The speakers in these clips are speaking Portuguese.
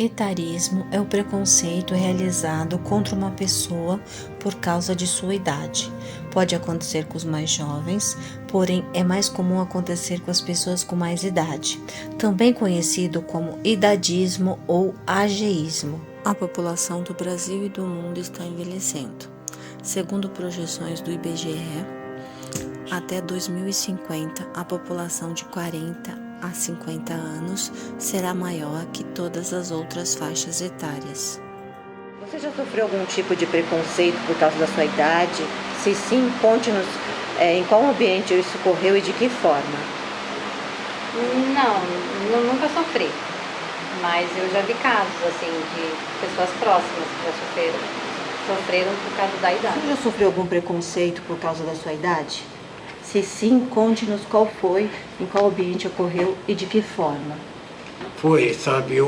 Etarismo é o preconceito realizado contra uma pessoa por causa de sua idade. Pode acontecer com os mais jovens, porém é mais comum acontecer com as pessoas com mais idade, também conhecido como idadismo ou ageísmo. A população do Brasil e do mundo está envelhecendo. Segundo projeções do IBGE, até 2050, a população de 40 a 50 anos será maior que todas as outras faixas etárias. Você já sofreu algum tipo de preconceito por causa da sua idade? Se sim, conte-nos em qual ambiente isso ocorreu e de que forma. Não, nunca sofri. Mas eu já vi casos assim de pessoas próximas que já sofreram por causa da idade. Você já sofreu algum preconceito por causa da sua idade? Se sim, conte-nos qual foi, em qual ambiente ocorreu e de que forma. Foi, sabe,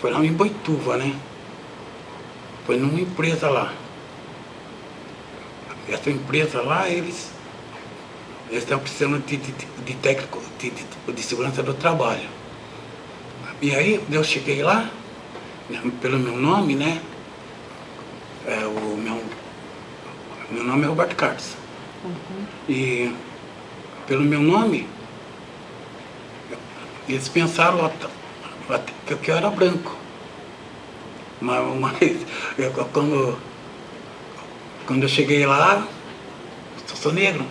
foi lá em Boituva, né? Foi numa empresa lá. Essa empresa lá, eles estão precisando de técnico de segurança do trabalho. E aí, eu cheguei lá, pelo meu nome, né? Meu nome é Roberto Carlos. E pelo meu nome, eles pensaram que eu era branco. Mas quando eu cheguei lá, eu sou negro.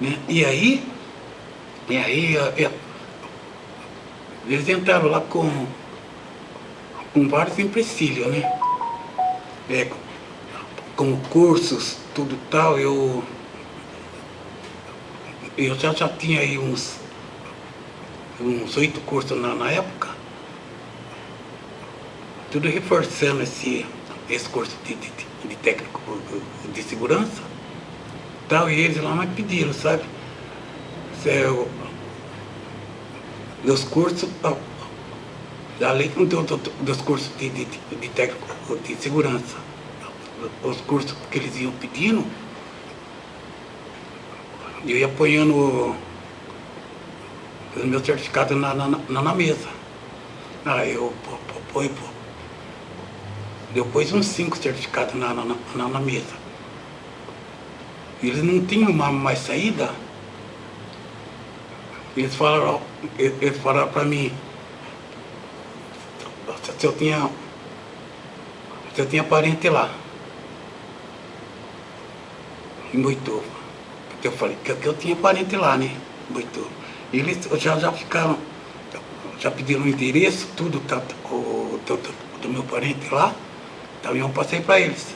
Né? E aí eles entraram lá com vários empecilhos, né? Com cursos, tudo tal, eu já tinha aí uns 8 cursos na época, tudo reforçando esse curso de técnico de segurança, tal, e eles lá me pediram, sabe? Dos cursos, além dos cursos de técnico de segurança, os cursos que eles iam pedindo, eu ia apoiando os meus certificados na mesa. Eu pus uns 5 certificados na mesa. Eles não tinham mais saída. Eles falaram para mim se eu tinha parente lá, em Boituva. Eu falei que eu tinha parente lá, né, em Boituva. Eles já ficaram, já pediram o endereço, tudo do meu parente lá, então eu passei para eles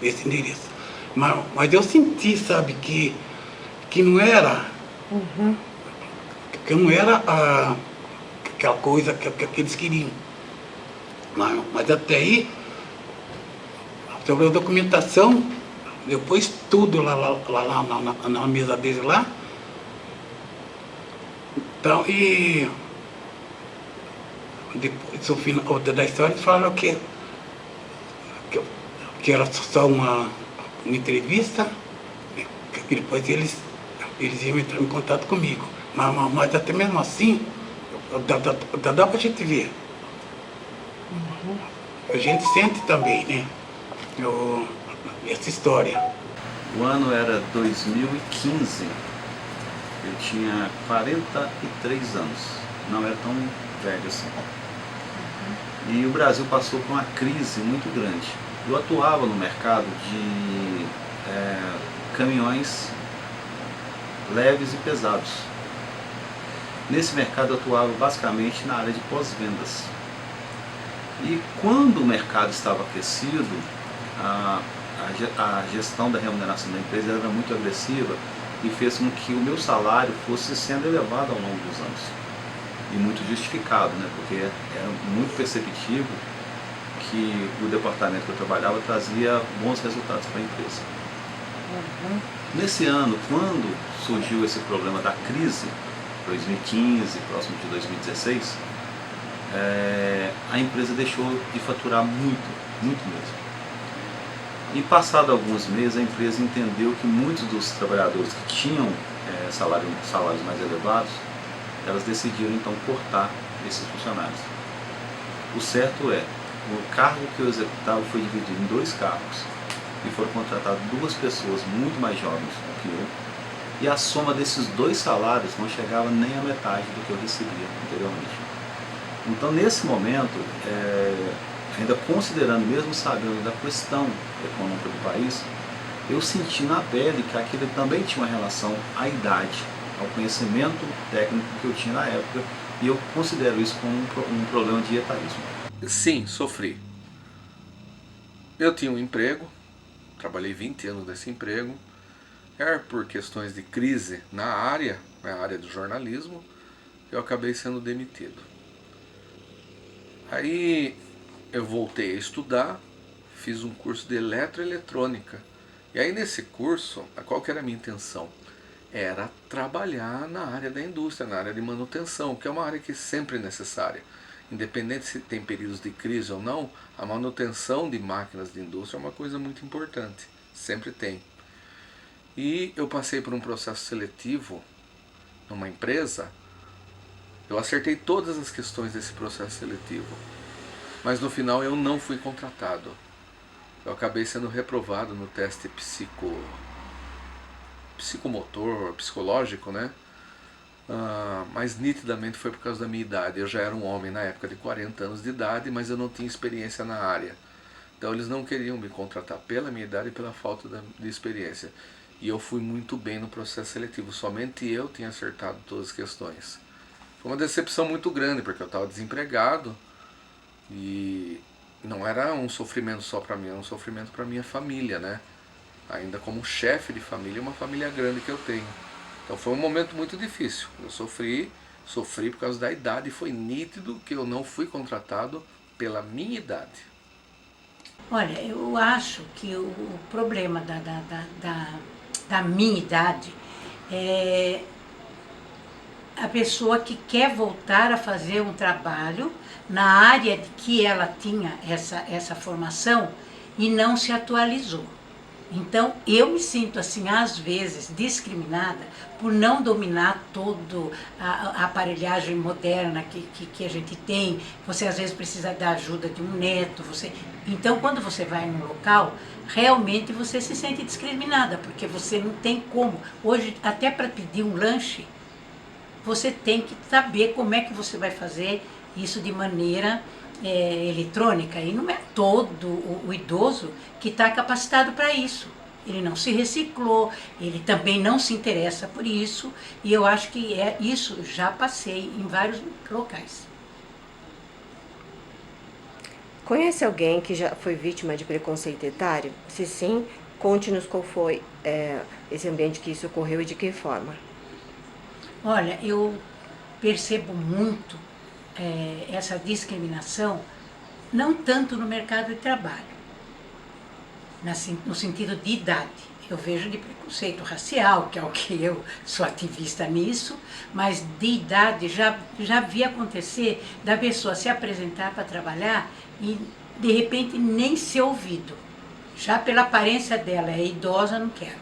esse endereço. Mas eu senti, sabe, que não era, que não era aquela coisa que eles queriam. Mas até aí, sobre a documentação, eu pus tudo lá na mesa deles lá. Então, e depois, no final da história, eles falaram que era só uma entrevista, que depois eles iam entrar em contato comigo. Mas até mesmo assim, dá pra gente ver. A gente sente também, né? Essa história. O ano era 2015, eu tinha 43 anos, não era tão velho assim. E o Brasil passou por uma crise muito grande. Eu atuava no mercado de caminhões leves e pesados. Nesse mercado eu atuava basicamente na área de pós-vendas. E quando o mercado estava aquecido, a gestão da remuneração da empresa era muito agressiva e fez com que o meu salário fosse sendo elevado ao longo dos anos. E muito justificado, né? Porque era muito perceptível que o departamento que eu trabalhava trazia bons resultados para a empresa. Nesse ano, quando surgiu esse problema da crise, 2015, próximo de 2016, a empresa deixou de faturar muito mesmo. E passado alguns meses, a empresa entendeu que muitos dos trabalhadores que tinham salários mais elevados, elas decidiram então cortar esses funcionários. O certo é, o cargo que eu executava foi dividido em 2 cargos e foram contratadas 2 pessoas muito mais jovens do que eu, e a soma desses 2 salários não chegava nem à metade do que eu recebia anteriormente. Então, nesse momento, ainda considerando, mesmo sabendo da questão econômica do país, eu senti na pele que aquilo também tinha uma relação à idade, ao conhecimento técnico que eu tinha na época, e eu considero isso como um problema de etarismo. Sim, sofri. Eu tinha um emprego, trabalhei 20 anos nesse emprego, por questões de crise na área do jornalismo, eu acabei sendo demitido. Aí eu voltei a estudar, fiz um curso de eletroeletrônica. E aí nesse curso, qual que era a minha intenção? Era trabalhar na área da indústria, na área de manutenção, que é uma área que sempre é necessária. Independente se tem períodos de crise ou não, a manutenção de máquinas de indústria é uma coisa muito importante, sempre tem. E eu passei por um processo seletivo numa empresa, eu acertei todas as questões desse processo seletivo, mas no final eu não fui contratado. Eu acabei sendo reprovado no teste psicomotor, psicológico, né? Mas nitidamente foi por causa da minha idade. Eu já era um homem na época de 40 anos de idade, mas eu não tinha experiência na área. Então eles não queriam me contratar pela minha idade e pela falta de experiência. E eu fui muito bem no processo seletivo, somente eu tinha acertado todas as questões. Foi uma decepção muito grande, porque eu estava desempregado e não era um sofrimento só para mim, era um sofrimento para minha família, né? Ainda como chefe de família, uma família grande que eu tenho. Então foi um momento muito difícil. Eu sofri por causa da idade e foi nítido que eu não fui contratado pela minha idade. Olha, eu acho que o problema da minha idade é a pessoa que quer voltar a fazer um trabalho na área de que ela tinha essa formação e não se atualizou. Então, eu me sinto, assim, às vezes, discriminada por não dominar toda a aparelhagem moderna que a gente tem. Você, às vezes, precisa da ajuda de um neto. Então, quando você vai num local, realmente você se sente discriminada, porque você não tem como. Hoje, até para pedir um lanche, você tem que saber como é que você vai fazer isso de maneira eletrônica, e não é todo o idoso que está capacitado para isso. Ele não se reciclou, ele também não se interessa por isso, e eu acho que isso já passei em vários locais. Conhece alguém que já foi vítima de preconceito etário? Se sim, conte-nos qual foi esse ambiente que isso ocorreu e de que forma. Olha, eu percebo muito essa discriminação, não tanto no mercado de trabalho, no sentido de idade. Eu vejo de preconceito racial, que é o que eu sou ativista nisso, mas de idade já vi acontecer da pessoa se apresentar para trabalhar e de repente nem ser ouvido. Já pela aparência dela, é idosa, não quero.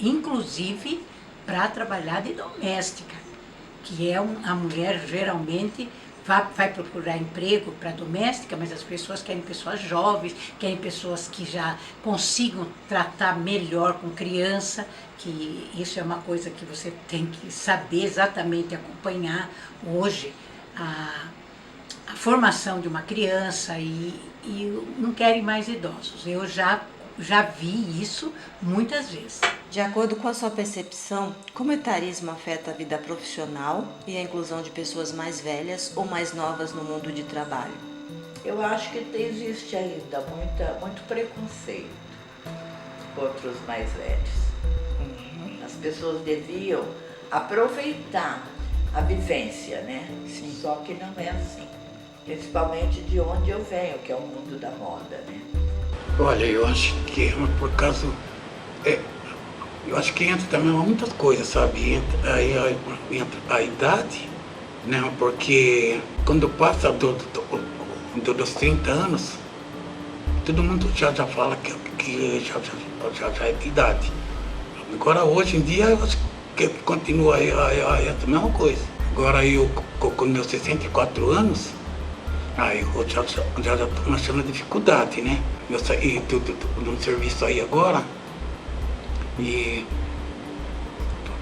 Inclusive para trabalhar de doméstica, que é a mulher geralmente vai procurar emprego para doméstica, mas as pessoas querem pessoas jovens, querem pessoas que já consigam tratar melhor com criança, que isso é uma coisa que você tem que saber exatamente acompanhar hoje, a formação de uma criança, e não querem mais idosos. Eu já vi isso muitas vezes. De acordo com a sua percepção, como o etarismo afeta a vida profissional e a inclusão de pessoas mais velhas ou mais novas no mundo de trabalho? Eu acho que existe ainda muito preconceito contra os mais velhos. As pessoas deviam aproveitar a vivência, né? Sim. Só que não é assim. Principalmente de onde eu venho, que é o mundo da moda, né? Olha, eu acho que por causa... eu acho que entra também muitas coisas, sabe? Entra a idade, né? Porque quando passa dos 30 anos, todo mundo já fala que já é de idade. Agora, hoje em dia, eu acho que continua a mesma coisa. Agora eu, com meus 64 anos, aí eu já estou achando dificuldade, né? Eu saí do serviço aí agora e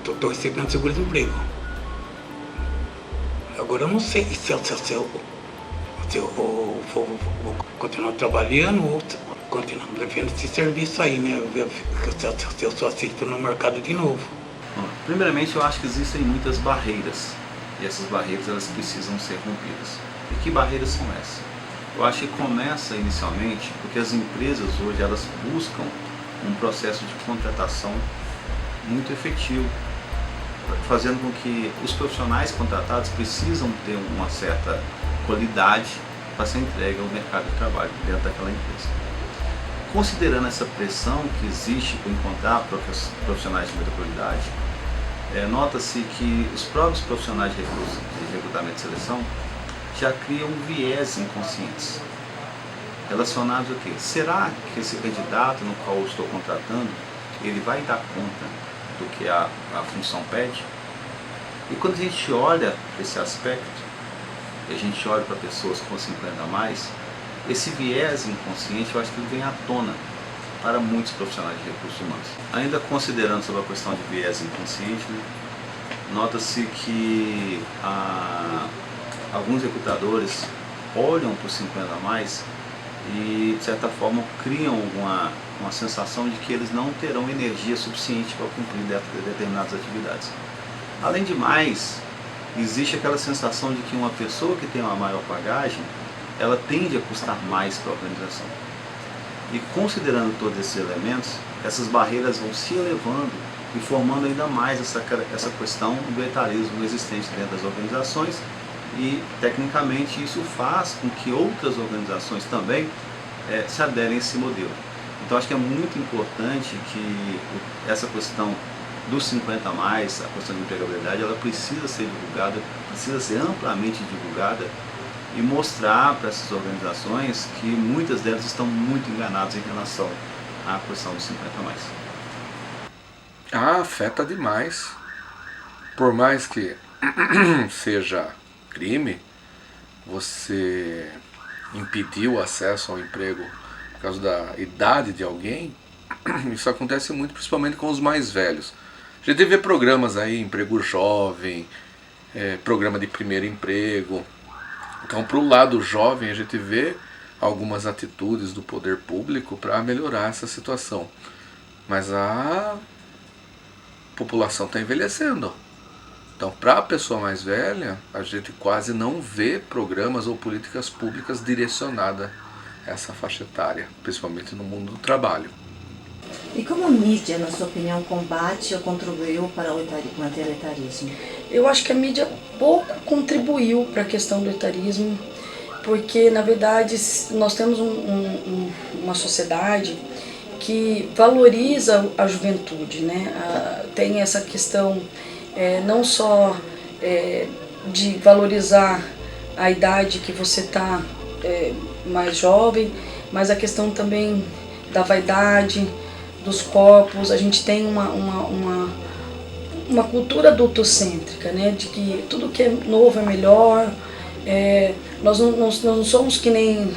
estou recebendo seguro-desemprego. Agora eu não sei se eu vou continuar trabalhando ou continuar levando esse serviço aí, né? Se eu só aceito no mercado de novo. Bom, primeiramente, eu acho que existem muitas barreiras e essas barreiras elas precisam ser rompidas. E que barreiras são essas? Eu acho que começa inicialmente porque as empresas hoje elas buscam um processo de contratação muito efetivo, fazendo com que os profissionais contratados precisam ter uma certa qualidade para ser entregue ao mercado de trabalho dentro daquela empresa. Considerando essa pressão que existe por encontrar profissionais de muita qualidade, nota-se que os próprios profissionais de recrutamento e seleção já criam viés inconscientes relacionados ao quê? Será que esse candidato no qual eu estou contratando, ele vai dar conta do que a função pede? E quando a gente olha esse aspecto, e a gente olha para pessoas com 50 a mais, esse viés inconsciente eu acho que ele vem à tona para muitos profissionais de recursos humanos. Ainda considerando sobre a questão de viés inconsciente, né, nota-se que alguns recrutadores olham para os 50 a mais e, de certa forma, criam uma sensação de que eles não terão energia suficiente para cumprir determinadas atividades. Além de mais, existe aquela sensação de que uma pessoa que tem uma maior bagagem, ela tende a custar mais para a organização. E considerando todos esses elementos, essas barreiras vão se elevando e formando ainda mais essa questão do etarismo existente dentro das organizações e, tecnicamente, isso faz com que outras organizações também se aderem a esse modelo. Então, acho que é muito importante que essa questão dos 50 a mais, a questão de empregabilidade, ela precisa ser divulgada, precisa ser amplamente divulgada e mostrar para essas organizações que muitas delas estão muito enganadas em relação à questão dos 50 a mais. Afeta demais. Por mais que seja crime, você impedir o acesso ao emprego por causa da idade de alguém, isso acontece muito, principalmente com os mais velhos. A gente vê programas aí, emprego jovem, programa de primeiro emprego. Então, para o lado jovem, a gente vê algumas atitudes do poder público para melhorar essa situação. Mas a população está envelhecendo. Então, para a pessoa mais velha, a gente quase não vê programas ou políticas públicas direcionadas a essa faixa etária, principalmente no mundo do trabalho. E como a mídia, na sua opinião, combate ou contribuiu para manter o etarismo? Eu acho que a mídia pouco contribuiu para a questão do etarismo, porque, na verdade, nós temos uma sociedade que valoriza a juventude, né? Tem essa questão não só de valorizar a idade que você está mais jovem, mas a questão também da vaidade, dos corpos. A gente tem uma cultura adultocêntrica, né? De que tudo que é novo é melhor. Nós não somos que nem...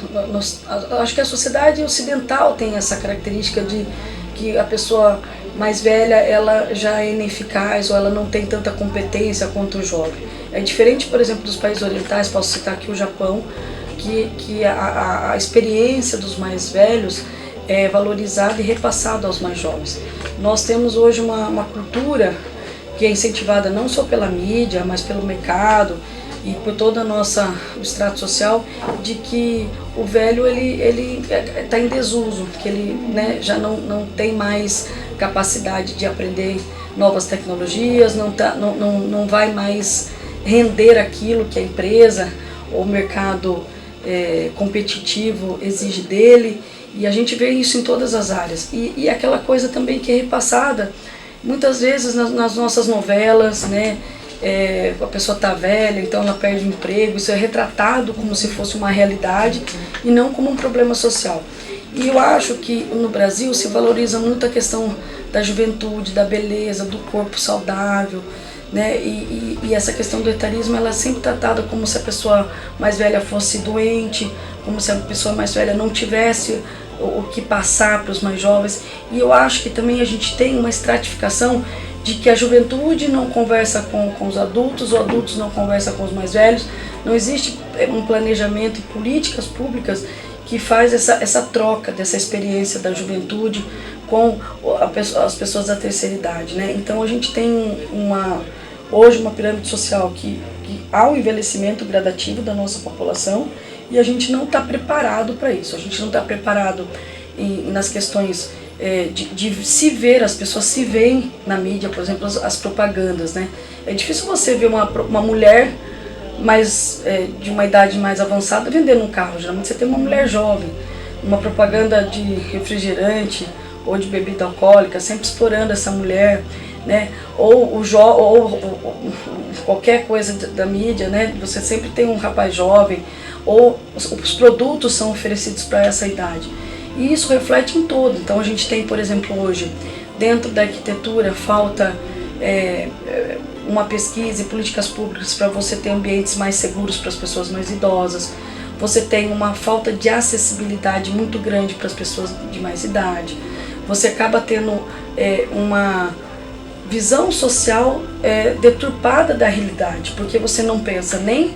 acho que a sociedade ocidental tem essa característica de que a pessoa mais velha ela já é ineficaz ou ela não tem tanta competência quanto o jovem. É diferente, por exemplo, dos países orientais, posso citar aqui o Japão, que a experiência dos mais velhos é valorizada e repassada aos mais jovens. Nós temos hoje uma cultura que é incentivada não só pela mídia, mas pelo mercado e por toda o extrato social, de que o velho ele está em desuso, que ele, né, já não tem mais capacidade de aprender novas tecnologias, não vai mais render aquilo que a empresa ou o mercado competitivo exige dele. E a gente vê isso em todas as áreas. E aquela coisa também que é repassada, muitas vezes nas nossas novelas, né? A pessoa está velha, então ela perde o emprego. Isso é retratado como se fosse uma realidade e não como um problema social. E eu acho que no Brasil se valoriza muito a questão da juventude, da beleza, do corpo saudável, né? E essa questão do etarismo, ela é sempre tratada como se a pessoa mais velha fosse doente, como se a pessoa mais velha não tivesse o que passar para os mais jovens. E eu acho que também a gente tem uma estratificação de que a juventude não conversa com os adultos não conversam com os mais velhos. Não existe um planejamento e políticas públicas que faz essa troca dessa experiência da juventude com as pessoas da terceira idade, né? Então a gente tem hoje uma pirâmide social que há um envelhecimento gradativo da nossa população e a gente não está preparado para isso. A gente não está preparado nas questões de se ver, as pessoas se veem na mídia, por exemplo, as propagandas, né? É difícil você ver uma mulher de uma idade mais avançada vendendo um carro. Geralmente você tem uma mulher jovem, uma propaganda de refrigerante ou de bebida alcoólica, sempre explorando essa mulher, né? Ou qualquer coisa da mídia, né? Você sempre tem um rapaz jovem, ou os produtos são oferecidos para essa idade. E isso reflete em todo. Então a gente tem, por exemplo, hoje, dentro da arquitetura, falta uma pesquisa e políticas públicas para você ter ambientes mais seguros para as pessoas mais idosas. Você tem uma falta de acessibilidade muito grande para as pessoas de mais idade. Você acaba tendo uma visão social deturpada da realidade, porque você não pensa nem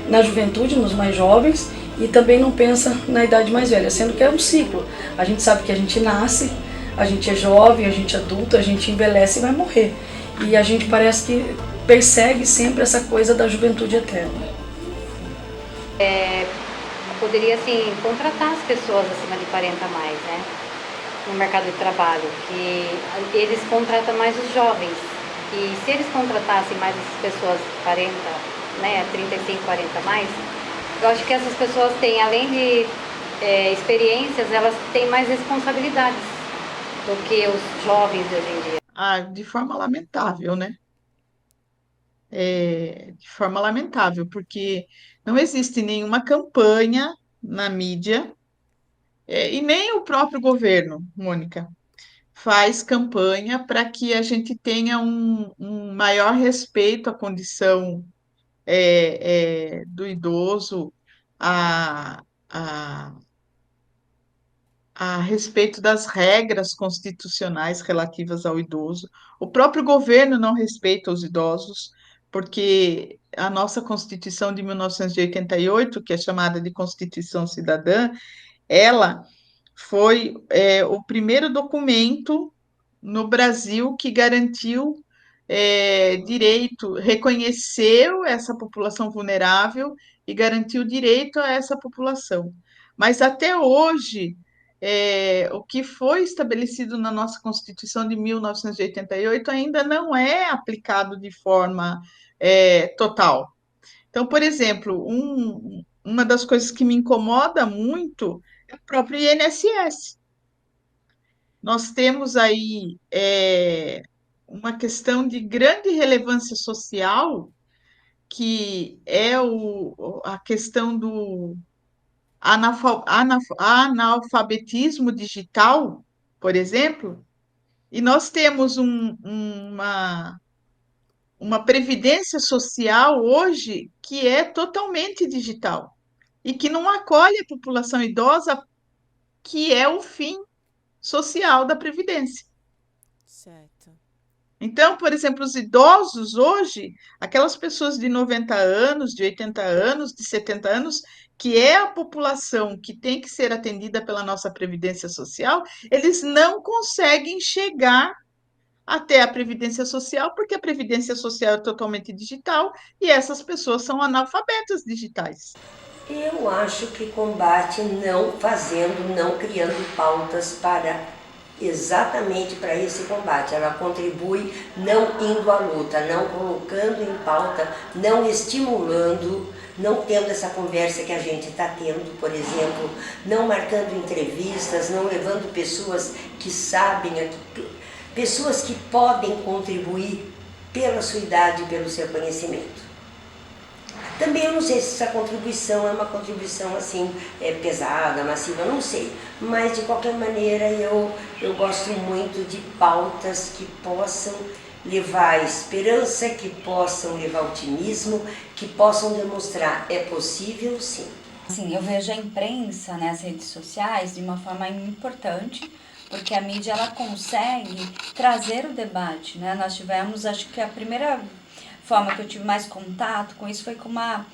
na juventude, nos mais jovens, e também não pensa na idade mais velha, sendo que é um ciclo. A gente sabe que a gente nasce, a gente é jovem, a gente é adulto, a gente envelhece e vai morrer. E a gente parece que persegue sempre essa coisa da juventude eterna. Poderia, assim, contratar as pessoas acima de 40 a mais, né? No mercado de trabalho, que eles contratam mais os jovens. E se eles contratassem mais essas pessoas 40, né, 35, 40 a mais, eu acho que essas pessoas têm, além de experiências, elas têm mais responsabilidades do que os jovens de hoje em dia. De forma lamentável, né? De forma lamentável, porque não existe nenhuma campanha na mídia, e nem o próprio governo, Mônica, faz campanha para que a gente tenha um maior respeito à condição do idoso, a, a, a respeito das regras constitucionais relativas ao idoso. O próprio governo não respeita os idosos, porque a nossa Constituição de 1988, que é chamada de Constituição Cidadã, ela foi o primeiro documento no Brasil que garantiu direito, reconheceu essa população vulnerável e garantiu direito a essa população. Mas até hoje, o que foi estabelecido na nossa Constituição de 1988 ainda não é aplicado de forma total. Então, por exemplo, uma das coisas que me incomoda muito é o próprio INSS. Nós temos aí uma questão de grande relevância social, que é a questão do analfabetismo digital, por exemplo, e nós temos uma previdência social hoje que é totalmente digital e que não acolhe a população idosa, que é o fim social da previdência. Certo. Então, por exemplo, os idosos hoje, aquelas pessoas de 90 anos, de 80 anos, de 70 anos, que é a população que tem que ser atendida pela nossa Previdência Social, eles não conseguem chegar até a Previdência Social, porque a Previdência Social é totalmente digital e essas pessoas são analfabetas digitais. Eu acho que combate não criando pautas exatamente para esse combate. Ela contribui não indo à luta, não colocando em pauta, não estimulando, não tendo essa conversa que a gente está tendo, por exemplo, não marcando entrevistas, não levando pessoas que sabem, pessoas que podem contribuir pela sua idade e pelo seu conhecimento. Também eu não sei se essa contribuição é uma contribuição assim, pesada, massiva, não sei. Mas de qualquer maneira eu gosto muito de pautas que possam levar esperança, que possam levar otimismo, que possam demonstrar é possível sim. Sim, eu vejo a imprensa, né, as redes sociais de uma forma importante, porque a mídia ela consegue trazer o debate, né? Nós tivemos, acho que a primeira forma que eu tive mais contato com isso foi com uma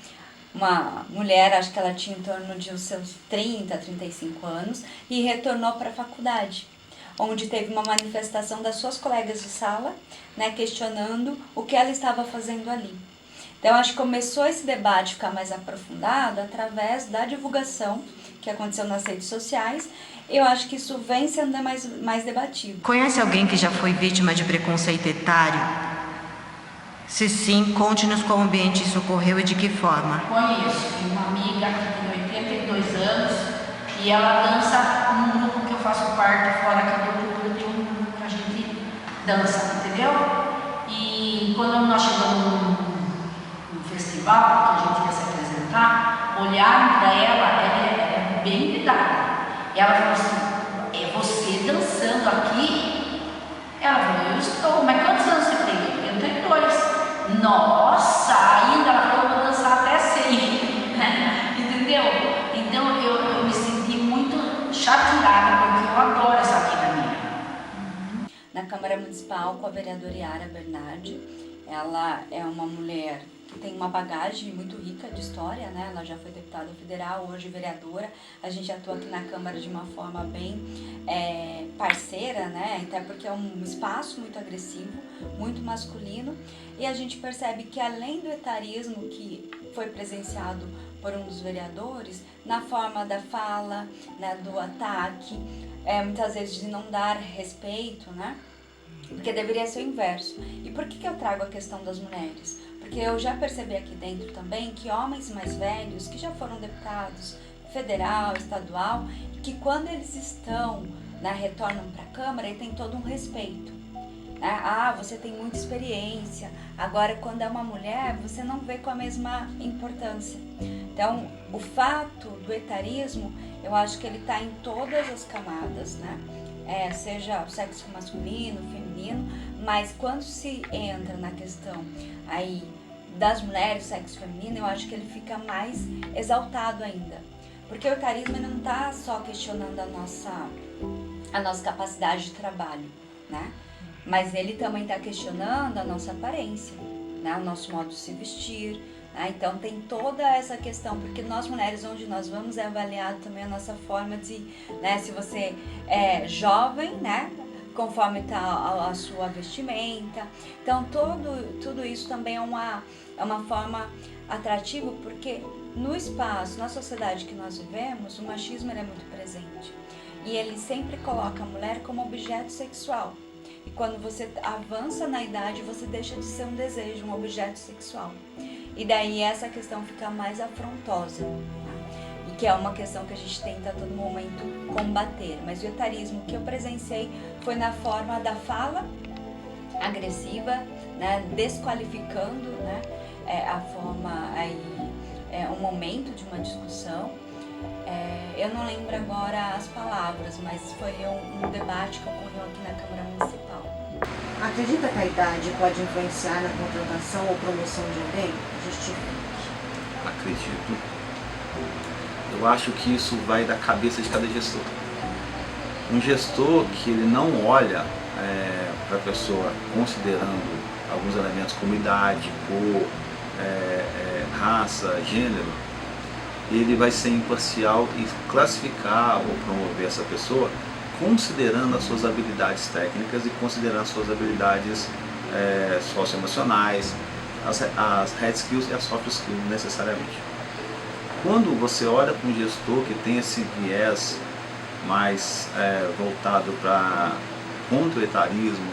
mulher, acho que ela tinha em torno de os seus 30, 35 anos, e retornou para a faculdade, onde teve uma manifestação das suas colegas de sala, né, questionando o que ela estava fazendo ali. Então, acho que começou esse debate a ficar mais aprofundado através da divulgação que aconteceu nas redes sociais. Eu acho que isso vem sendo mais debatido. Conhece alguém que já foi vítima de preconceito etário? Se sim, conte-nos qual ambiente isso ocorreu e de que forma. Conheço, tenho uma amiga que tem 82 anos e ela dança num grupo que eu faço parte fora aqui do clube, tem um grupo que a gente dança, entendeu? E quando nós chegamos num festival que a gente ia se apresentar, olharam para ela é bem de idade. E ela falou assim, é você dançando aqui? Ela falou, eu estou, mas quantos anos você tem? 82. Nossa, ainda ela falou, vou dançar até 100, entendeu? Então eu me senti muito chateada, porque eu adoro essa vida minha. Na Câmara Municipal, com a vereadora Yara Bernardi, ela é uma mulher que tem uma bagagem muito rica de história, né? Ela já foi deputada federal, hoje vereadora. A gente atua aqui na Câmara de uma forma bem parceira, né? Até porque é um espaço muito agressivo, muito masculino. E a gente percebe que além do etarismo que foi presenciado por um dos vereadores, na forma da fala, né, do ataque, muitas vezes de não dar respeito, né? Porque deveria ser o inverso. E por que eu trago a questão das mulheres? Porque eu já percebi aqui dentro também que homens mais velhos, que já foram deputados federal, estadual, que quando eles estão, né, retornam para a Câmara, ele tem todo um respeito. Ah, você tem muita experiência. Agora, quando é uma mulher, você não vê com a mesma importância. Então, o fato do etarismo, eu acho que ele está em todas as camadas, né? Seja o sexo masculino, feminino, mas quando se entra na questão aí das mulheres, sexo feminino, eu acho que ele fica mais exaltado ainda. Porque o etarismo não está só questionando a nossa capacidade de trabalho, né? Mas ele também está questionando a nossa aparência, né? O nosso modo de se vestir, né? Então tem toda essa questão, porque nós mulheres, onde nós vamos, é avaliado também a nossa forma de, né? Se você é jovem, né? Conforme está a sua vestimenta. Então tudo isso também é uma forma atrativa, porque no espaço, na sociedade que nós vivemos, o machismo ele é muito presente. E ele sempre coloca a mulher como objeto sexual. E quando você avança na idade, você deixa de ser um desejo, um objeto sexual. E daí essa questão fica mais afrontosa, tá? E que é uma questão que a gente tenta a todo momento combater. Mas o etarismo que eu presenciei foi na forma da fala agressiva, né? Desqualificando, né? A forma, aí, um momento de uma discussão. Eu não lembro agora as palavras, mas foi um debate que ocorreu aqui na Câmara Municipal. Acredita que a idade pode influenciar na contratação ou promoção de alguém? Justifique. Acredito. Eu acho que isso vai da cabeça de cada gestor. Um gestor que ele não olha para a pessoa considerando alguns elementos como idade, cor, raça, gênero, ele vai ser imparcial e classificar ou promover essa pessoa considerando as suas habilidades técnicas e considerando as suas habilidades socioemocionais, as hard skills e as soft skills necessariamente. Quando você olha para um gestor que tem esse viés mais voltado para contra o etarismo,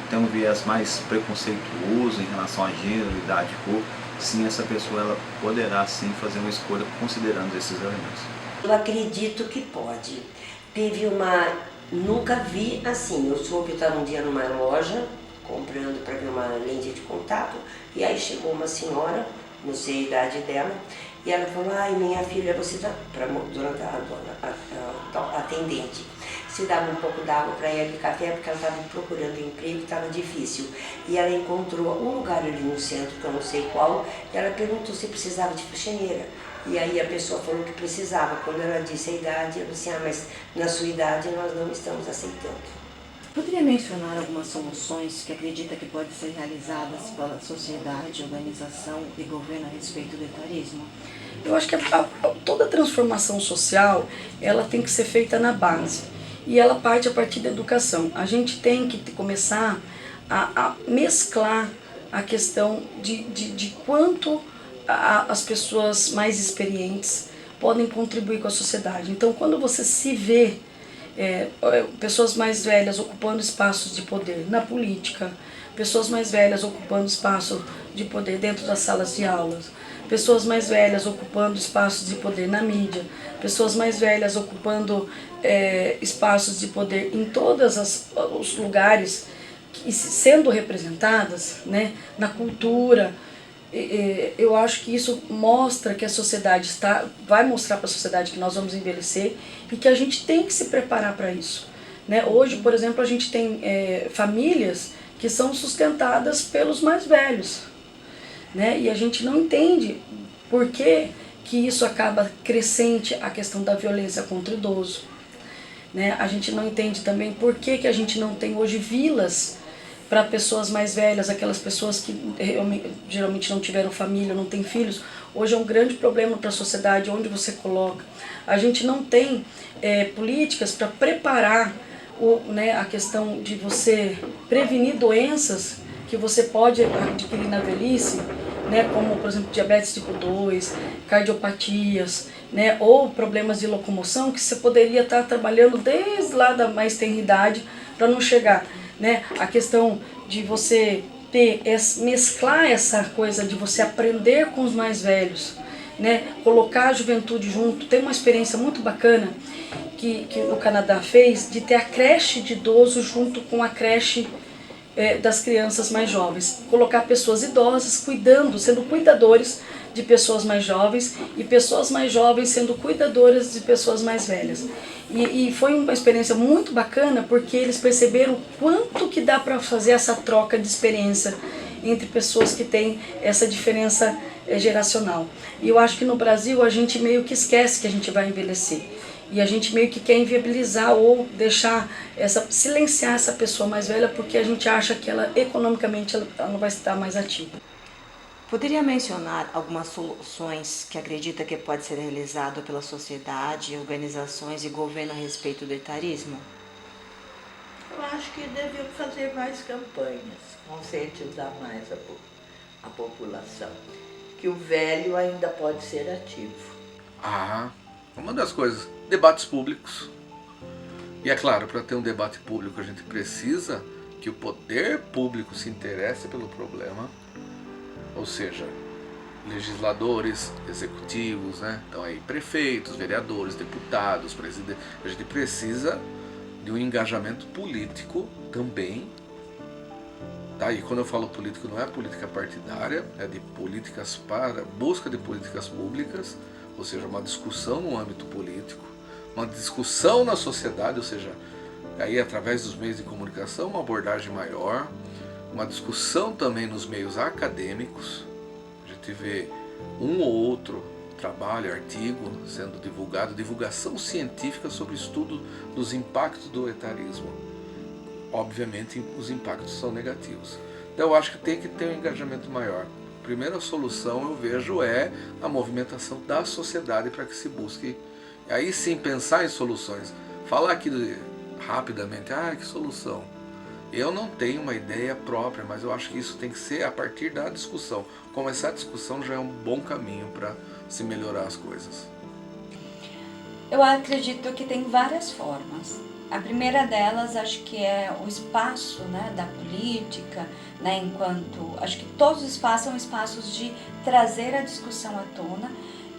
tem um viés mais preconceituoso em relação a gênero, idade e cor, sim, essa pessoa ela poderá sim fazer uma escolha considerando esses elementos. Eu acredito que pode. Nunca vi assim, eu soube estar um dia numa loja comprando para ver uma lente de contato e aí chegou uma senhora, não sei a idade dela, e ela falou, ai minha filha, você está, durante a atendente, se dava um pouco d'água para ela e café, porque ela estava procurando emprego, estava difícil. E ela encontrou um lugar ali no centro, que eu não sei qual, e ela perguntou se precisava de faxineira. E aí a pessoa falou que precisava. Quando ela disse a idade, eu disse, mas na sua idade nós não estamos aceitando. Poderia mencionar algumas soluções que acredita que podem ser realizadas pela sociedade, organização e governo a respeito do etarismo? Eu acho que toda transformação social, ela tem que ser feita na base. E ela parte a partir da educação. A gente tem que começar a mesclar a questão de quanto as pessoas mais experientes podem contribuir com a sociedade. Então, quando você se vê pessoas mais velhas ocupando espaços de poder na política, pessoas mais velhas ocupando espaço de poder dentro das salas de aulas, pessoas mais velhas ocupando espaços de poder na mídia, pessoas mais velhas ocupando espaços de poder em todos os lugares, e sendo representadas, né, na cultura. Eu acho que isso mostra que a sociedade vai mostrar para a sociedade que nós vamos envelhecer e que a gente tem que se preparar para isso, né? Hoje, por exemplo, a gente tem famílias que são sustentadas pelos mais velhos, né? E a gente não entende por que isso acaba crescente, a questão da violência contra o idoso, né? A gente não entende também por que a gente não tem hoje vilas para pessoas mais velhas, aquelas pessoas que geralmente não tiveram família, não têm filhos. Hoje é um grande problema para a sociedade, onde você coloca. A gente não tem políticas para preparar a questão de você prevenir doenças que você pode adquirir na velhice, né, como, por exemplo, diabetes tipo 2, cardiopatias, né, ou problemas de locomoção, que você poderia estar trabalhando desde lá da mais tenra idade para não chegar. Né? A questão de você mesclar essa coisa de você aprender com os mais velhos, né? Colocar a juventude junto. Tem uma experiência muito bacana que o Canadá fez de ter a creche de idoso junto com a creche das crianças mais jovens. Colocar pessoas idosas sendo cuidadores de pessoas mais jovens e pessoas mais jovens sendo cuidadoras de pessoas mais velhas. E foi uma experiência muito bacana porque eles perceberam quanto que dá para fazer essa troca de experiência entre pessoas que têm essa diferença geracional. E eu acho que no Brasil a gente meio que esquece que a gente vai envelhecer. E a gente meio que quer inviabilizar ou silenciar essa pessoa mais velha porque a gente acha que ela economicamente ela não vai estar mais ativa. Poderia mencionar algumas soluções que acredita que pode ser realizado pela sociedade, organizações e governo a respeito do etarismo? Eu acho que deviam fazer mais campanhas, conscientizar mais a população, que o velho ainda pode ser ativo. Uma das coisas, debates públicos. E é claro, para ter um debate público a gente precisa que o poder público se interesse pelo problema. Ou seja, legisladores, executivos, né? Então aí prefeitos, vereadores, deputados, presidentes. A gente precisa de um engajamento político também. Tá? E quando eu falo político, não é política partidária, é de políticas para busca de políticas públicas, ou seja, uma discussão no âmbito político, uma discussão na sociedade, ou seja, aí através dos meios de comunicação, uma abordagem maior. Uma discussão também nos meios acadêmicos. A gente vê um ou outro trabalho, artigo sendo divulgado, divulgação científica sobre o estudo dos impactos do etarismo. Obviamente os impactos são negativos. Então eu acho que tem que ter um engajamento maior. A primeira solução eu vejo é a movimentação da sociedade para que se busque. Aí sim pensar em soluções. Falar aqui rapidamente, que solução? Eu não tenho uma ideia própria, mas eu acho que isso tem que ser a partir da discussão. Começar a discussão já é um bom caminho para se melhorar as coisas. Eu acredito que tem várias formas. A primeira delas, acho que é o espaço, né, da política, né, acho que todos os espaços são espaços de trazer a discussão à tona,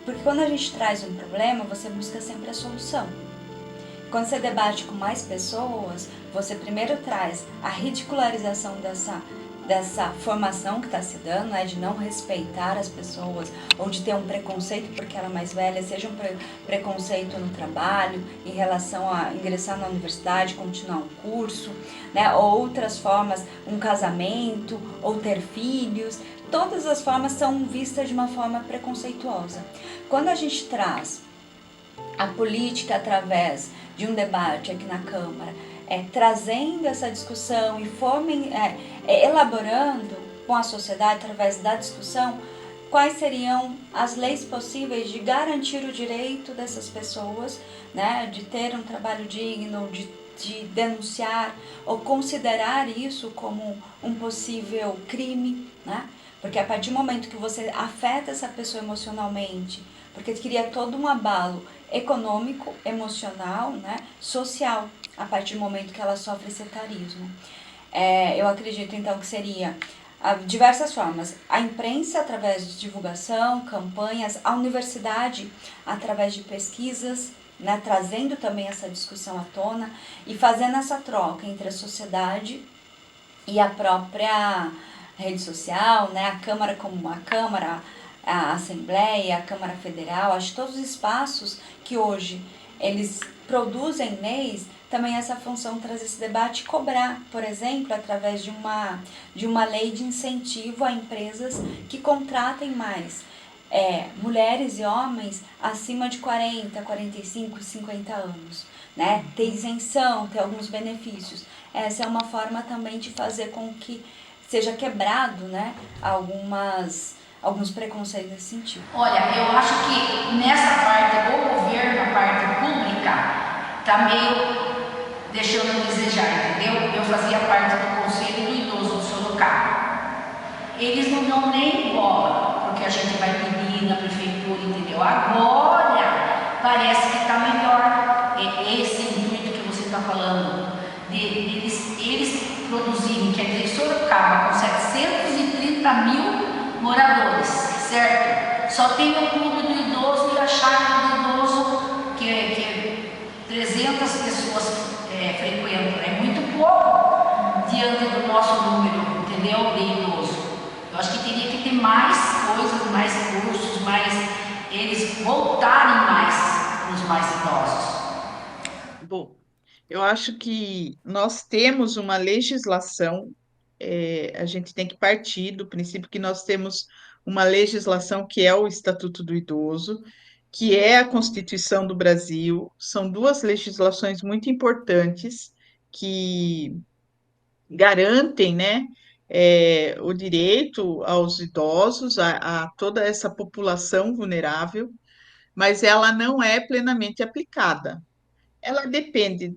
porque quando a gente traz um problema, você busca sempre a solução. Quando você debate com mais pessoas, você primeiro traz a ridicularização dessa formação que está se dando, né, de não respeitar as pessoas ou de ter um preconceito porque ela é mais velha, seja um preconceito no trabalho, em relação a ingressar na universidade, continuar um curso, né, ou outras formas, um casamento ou ter filhos, todas as formas são vistas de uma forma preconceituosa. Quando a gente traz a política através de um debate aqui na Câmara, trazendo essa discussão e elaborando com a sociedade, através da discussão, quais seriam as leis possíveis de garantir o direito dessas pessoas, né, de ter um trabalho digno, de denunciar ou considerar isso como um possível crime, né? Porque a partir do momento que você afeta essa pessoa emocionalmente, porque cria todo um abalo econômico, emocional, né, social, a partir do momento que ela sofre esse etarismo. Eu acredito, então, que seria diversas formas. A imprensa, através de divulgação, campanhas, a universidade, através de pesquisas, né, trazendo também essa discussão à tona e fazendo essa troca entre a sociedade e a própria rede social, né, a Câmara como uma Câmara, a Assembleia, a Câmara Federal, acho que todos os espaços que hoje eles produzem leis, também essa função traz esse debate e cobrar, por exemplo, através de uma lei de incentivo a empresas que contratem mais mulheres e homens acima de 40, 45, 50 anos, né? Ter isenção, ter alguns benefícios. Essa é uma forma também de fazer com que seja quebrado, né, alguns preconceitos nesse sentido. Olha, eu acho que nessa parte do governo, a parte pública, está meio deixando a desejar, entendeu? Eu fazia parte do Conselho do Idoso do Sorocaba. Eles não dão nem bola, porque a gente vai pedir na prefeitura, entendeu? Agora parece que está melhor. Esse intuito que você está falando, eles produzirem, quer dizer, Sorocaba com 730 mil moradores, certo? Só tem o clube do idoso e a chácara do idoso, que 300 pessoas frequentam. É muito pouco diante do nosso número, entendeu? De idoso. Eu acho que teria que ter mais coisas, mais cursos, eles voltarem mais para os mais idosos. Bom, eu acho que nós temos uma legislação, a gente tem que partir do princípio que nós temos uma legislação que é o Estatuto do Idoso, que é a Constituição do Brasil. São duas legislações muito importantes que garantem, né, o direito aos idosos, a toda essa população vulnerável, mas ela não é plenamente aplicada. Ela depende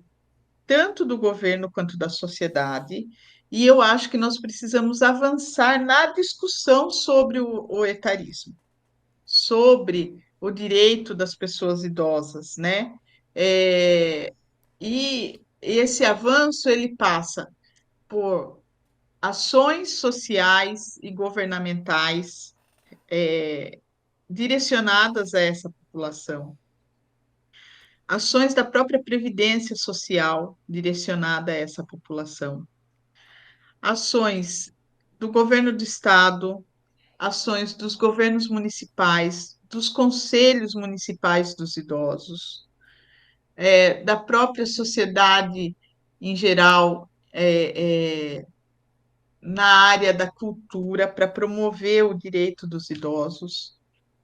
tanto do governo quanto da sociedade, e eu acho que nós precisamos avançar na discussão sobre o etarismo, sobre o direito das pessoas idosas, né? E esse avanço ele passa por ações sociais e governamentais direcionadas a essa população, ações da própria Previdência Social direcionada a essa população, ações do governo do estado, ações dos governos municipais, dos conselhos municipais dos idosos, da própria sociedade em geral, na área da cultura, para promover o direito dos idosos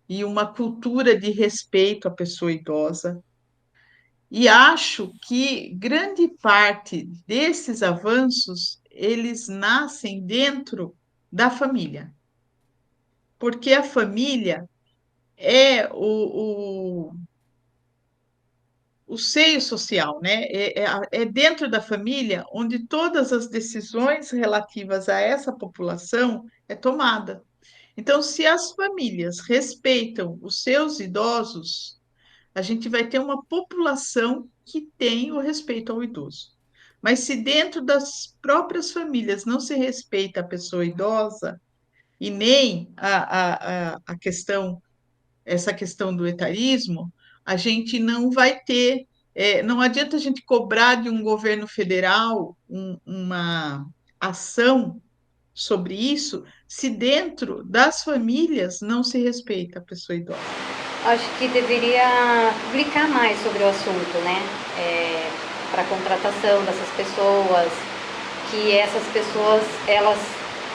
e uma cultura de respeito à pessoa idosa. E acho que grande parte desses avanços, eles nascem dentro da família, porque a família é o seio social, né? É dentro da família onde todas as decisões relativas a essa população é tomada. Então, se as famílias respeitam os seus idosos, a gente vai ter uma população que tem o respeito ao idoso. Mas se dentro das próprias famílias não se respeita a pessoa idosa e nem a questão, essa questão do etarismo, a gente não vai ter, não adianta a gente cobrar de um governo federal uma ação sobre isso se dentro das famílias não se respeita a pessoa idosa? Acho que deveria publicar mais sobre o assunto, né? Para a contratação dessas pessoas, que essas pessoas, elas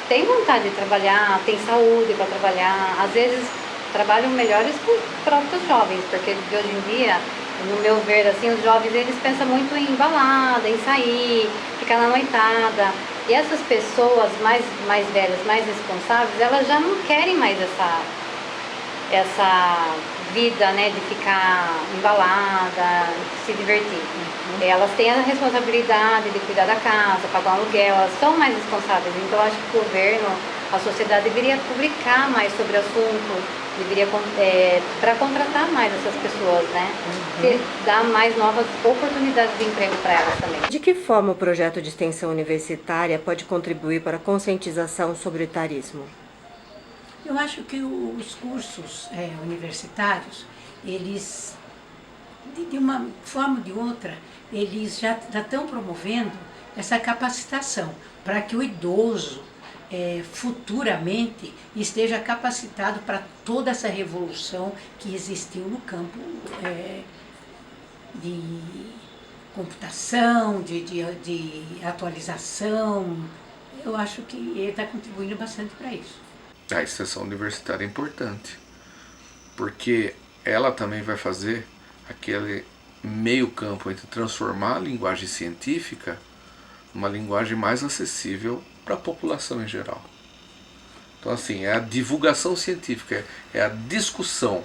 têm vontade de trabalhar, têm saúde para trabalhar, às vezes trabalham melhores que os próprios jovens, porque de hoje em dia, no meu ver, assim, os jovens, eles pensam muito em balada, em sair, ficar na noitada, e essas pessoas mais velhas, mais responsáveis, elas já não querem mais essa vida, né, de ficar embalada, se divertir. Elas têm a responsabilidade de cuidar da casa, pagar um aluguel, elas são mais responsáveis. Então, acho que o governo, a sociedade deveria publicar mais sobre o assunto, deveria para contratar mais essas pessoas, né? Dar mais novas oportunidades de emprego para elas também. De que forma o projeto de extensão universitária pode contribuir para a conscientização sobre o etarismo? Eu acho que os cursos universitários, eles, de uma forma ou de outra, eles já estão promovendo essa capacitação para que o idoso futuramente esteja capacitado para toda essa revolução que existiu no campo de computação, de atualização. Eu acho que ele está contribuindo bastante para isso. A extensão universitária é importante, porque ela também vai fazer aquele meio campo entre transformar a linguagem científica numa linguagem mais acessível para a população em geral. Então, assim, é a divulgação científica, é a discussão,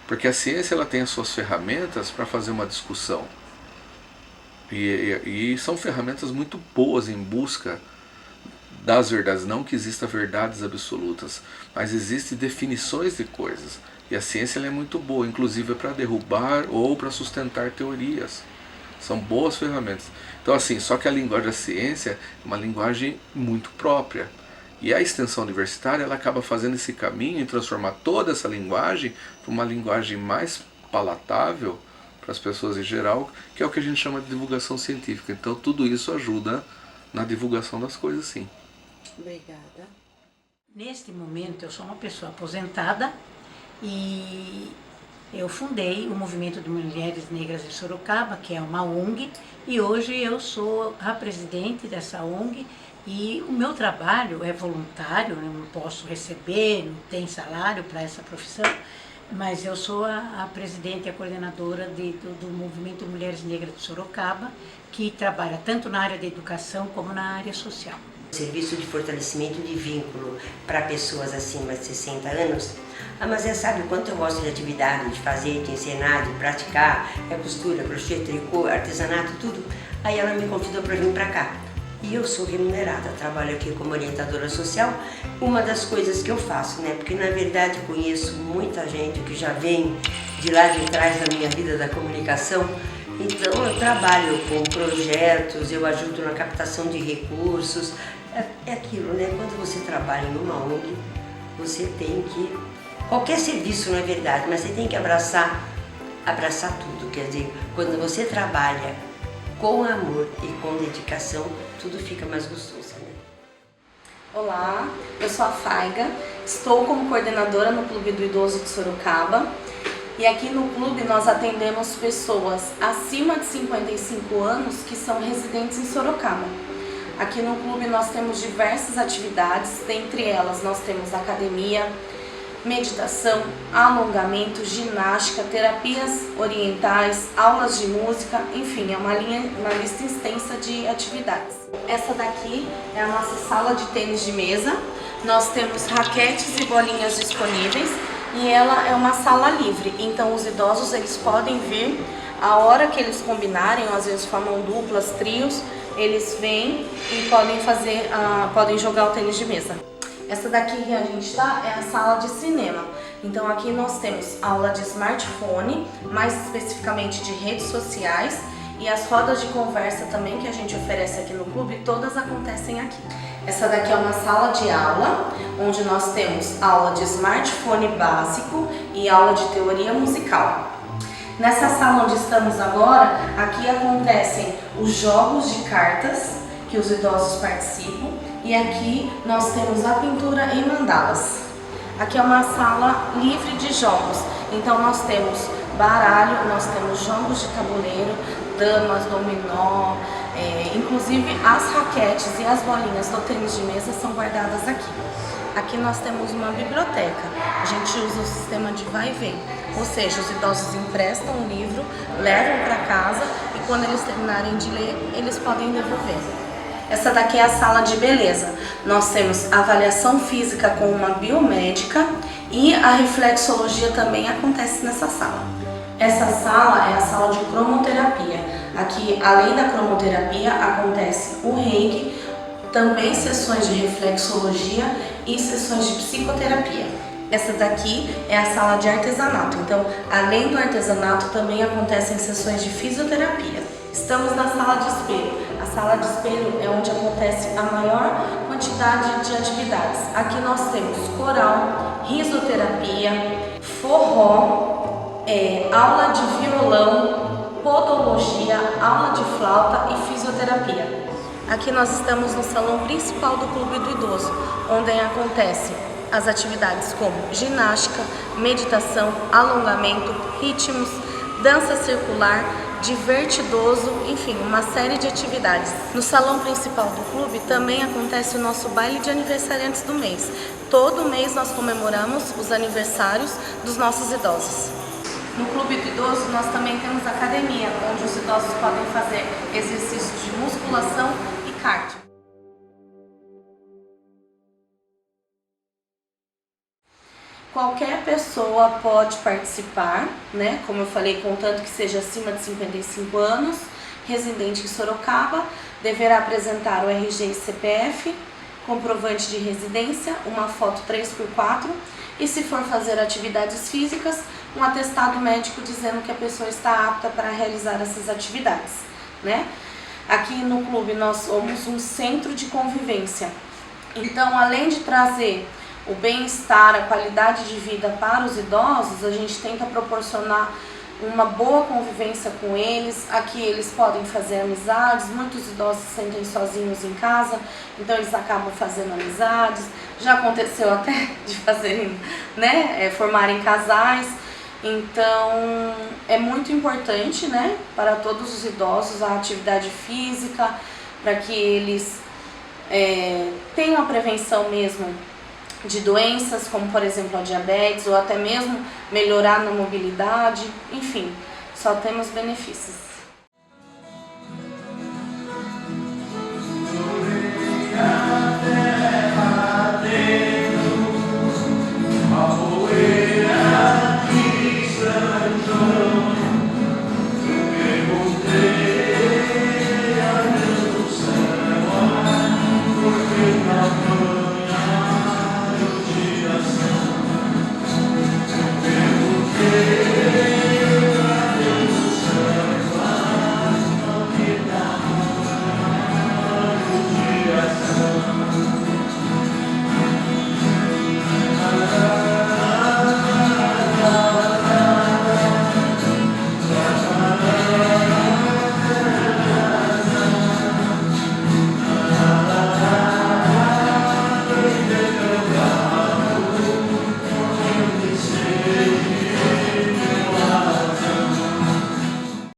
porque a ciência ela tem as suas ferramentas para fazer uma discussão, e são ferramentas muito boas em busca das verdades, não que existam verdades absolutas, mas existem definições de coisas, e a ciência ela é muito boa, inclusive para derrubar ou para sustentar teorias. São boas ferramentas. Então, assim, só que a linguagem da ciência é uma linguagem muito própria. E a extensão universitária ela acaba fazendo esse caminho e transformar toda essa linguagem para uma linguagem mais palatável para as pessoas em geral, que é o que a gente chama de divulgação científica. Então, tudo isso ajuda na divulgação das coisas, sim. Obrigada. Neste momento, eu sou uma pessoa aposentada e eu fundei o Movimento de Mulheres Negras de Sorocaba, que é uma ONG, e hoje eu sou a presidente dessa ONG, e o meu trabalho é voluntário, eu não posso receber, não tem salário para essa profissão, mas eu sou a presidente e a coordenadora do Movimento Mulheres Negras de Sorocaba, que trabalha tanto na área da educação como na área social. Serviço de fortalecimento de vínculo para pessoas acima de 60 anos. Mas você sabe o quanto eu gosto de atividade, de fazer, de ensinar, de praticar, costura, crochê, tricô, artesanato, tudo. Aí ela me convidou para vir para cá. E eu sou remunerada, trabalho aqui como orientadora social. Uma das coisas que eu faço, né? Porque na verdade conheço muita gente que já vem de lá de trás da minha vida da comunicação. Então eu trabalho com projetos, eu ajudo na captação de recursos. É aquilo, né? Quando você trabalha numa ONG, você tem que... Qualquer serviço, não é verdade, mas você tem que abraçar tudo. Quer dizer, quando você trabalha com amor e com dedicação, tudo fica mais gostoso, né? Olá, eu sou a Faiga, estou como coordenadora no Clube do Idoso de Sorocaba. E aqui no clube nós atendemos pessoas acima de 55 anos que são residentes em Sorocaba. Aqui no clube nós temos diversas atividades, dentre elas nós temos academia, meditação, alongamento, ginástica, terapias orientais, aulas de música, enfim, é uma lista extensa de atividades. Essa daqui é a nossa sala de tênis de mesa, nós temos raquetes e bolinhas disponíveis. E ela é uma sala livre, então os idosos eles podem vir a hora que eles combinarem, às vezes formam duplas, trios, eles vêm e podem jogar o tênis de mesa. Essa daqui que a gente está é a sala de cinema, então aqui nós temos aula de smartphone, mais especificamente de redes sociais, e as rodas de conversa também que a gente oferece aqui no clube, todas acontecem aqui. Essa daqui é uma sala de aula, onde nós temos aula de smartphone básico e aula de teoria musical. Nessa sala onde estamos agora, aqui acontecem os jogos de cartas que os idosos participam E aqui nós temos a pintura em mandalas. Aqui é uma sala livre de jogos, então nós temos baralho, nós temos jogos de tabuleiro, damas, dominó, inclusive as raquetes e as bolinhas do tênis de mesa são guardadas aqui. Aqui nós temos uma biblioteca, a gente usa o sistema de vai e vem, ou seja, os idosos emprestam um livro, levam para casa e quando eles terminarem de ler, eles podem devolver. Essa daqui é a sala de beleza. Nós temos avaliação física com uma biomédica e a reflexologia também acontece nessa sala. Essa sala é a sala de cromoterapia. Aqui, além da cromoterapia, acontece o reiki, também sessões de reflexologia e sessões de psicoterapia. Essa daqui é a sala de artesanato. Então, além do artesanato, também acontecem sessões de fisioterapia. Estamos na sala de espelho. A sala de espelho é onde acontece a maior quantidade de atividades. Aqui nós temos coral, risoterapia, forró, aula de violão, podologia, aula de flauta e fisioterapia. Aqui nós estamos no salão principal do Clube do Idoso, onde acontecem as atividades como ginástica, meditação, alongamento, ritmos, dança circular, divertidoso, enfim, uma série de atividades. No salão principal do clube também acontece o nosso baile de aniversariantes do mês. Todo mês nós comemoramos os aniversários dos nossos idosos. No Clube do Idoso nós também temos academia, onde os idosos podem fazer exercícios de musculação e cardio. Qualquer pessoa pode participar, né? Como eu falei, contanto que seja acima de 55 anos, residente em Sorocaba, deverá apresentar o RG e CPF, comprovante de residência, uma foto 3x4 e, se for fazer atividades físicas, um atestado médico dizendo que a pessoa está apta para realizar essas atividades, né? Aqui no clube nós somos um centro de convivência, então além de trazer o bem-estar, a qualidade de vida para os idosos, a gente tenta proporcionar uma boa convivência com eles. Aqui eles podem fazer amizades, muitos idosos se sentem sozinhos em casa, então eles acabam fazendo amizades. Já aconteceu até de fazerem, né, formarem casais. Então é muito importante, né, para todos os idosos a atividade física, para que eles tenham a prevenção mesmo de doenças como, por exemplo, a diabetes, ou até mesmo melhorar na mobilidade, enfim, só temos benefícios.